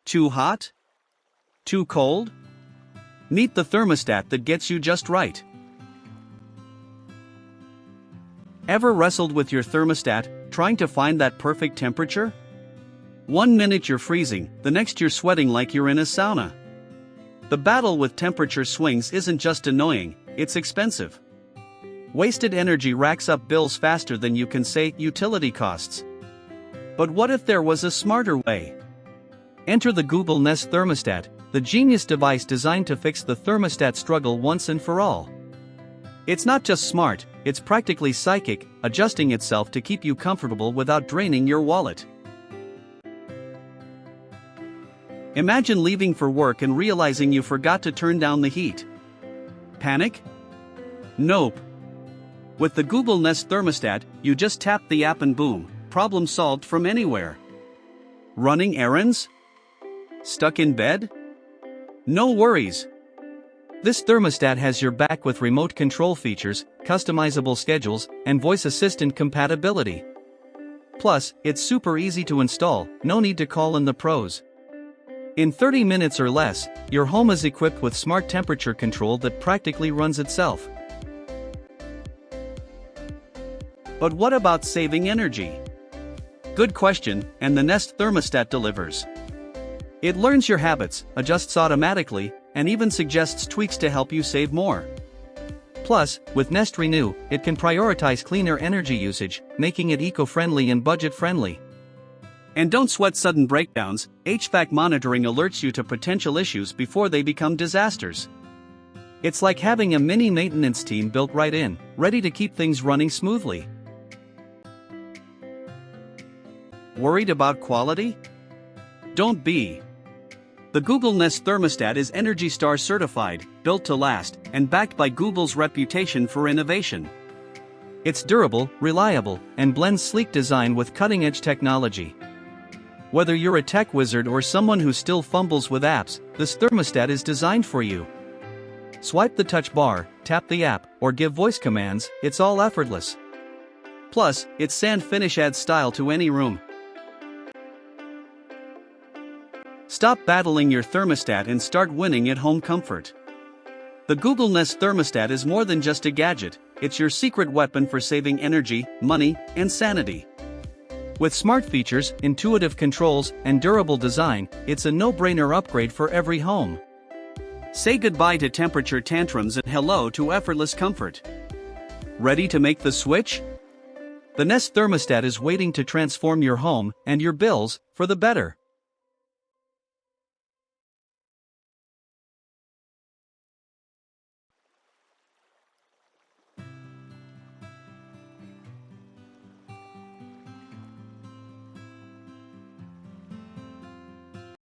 Too hot? Too cold? Meet the thermostat that gets you just right. Ever wrestled with your thermostat, trying to find that perfect temperature? One minute you're freezing, the next you're sweating like you're in a sauna. The battle with temperature swings isn't just annoying, it's expensive. Wasted energy racks up bills faster than you can say utility costs. But what if there was a smarter way? Enter the Google Nest Thermostat, the genius device designed to fix the thermostat struggle once and for all. It's not just smart, it's practically psychic, adjusting itself to keep you comfortable without draining your wallet. Imagine leaving for work and realizing you forgot to turn down the heat. Panic? Nope. With the Google Nest Thermostat, you just tap the app and boom, problem solved from anywhere. Running errands? Stuck in bed? No worries. This thermostat has your back with remote control features, customizable schedules, and voice assistant compatibility. Plus, it's super easy to install, no need to call in the pros. In 30 minutes or less, your home is equipped with smart temperature control that practically runs itself. But what about saving energy? Good question, and the Nest Thermostat delivers. It learns your habits, adjusts automatically, and even suggests tweaks to help you save more. Plus, with Nest Renew, it can prioritize cleaner energy usage, making it eco-friendly and budget-friendly. And don't sweat sudden breakdowns, HVAC monitoring alerts you to potential issues before they become disasters. It's like having a mini maintenance team built right in, ready to keep things running smoothly. Worried about quality? Don't be. The Google Nest Thermostat is ENERGY STAR certified, built to last, and backed by Google's reputation for innovation. It's durable, reliable, and blends sleek design with cutting-edge technology. Whether you're a tech wizard or someone who still fumbles with apps, this thermostat is designed for you. Swipe the touch bar, tap the app, or give voice commands, it's all effortless. Plus, its sand finish adds style to any room. Stop battling your thermostat and start winning at home comfort. The Google Nest Thermostat is more than just a gadget, it's your secret weapon for saving energy, money, and sanity. With smart features, intuitive controls, and durable design, it's a no-brainer upgrade for every home. Say goodbye to temperature tantrums and hello to effortless comfort. Ready to make the switch? The Nest Thermostat is waiting to transform your home and your bills for the better.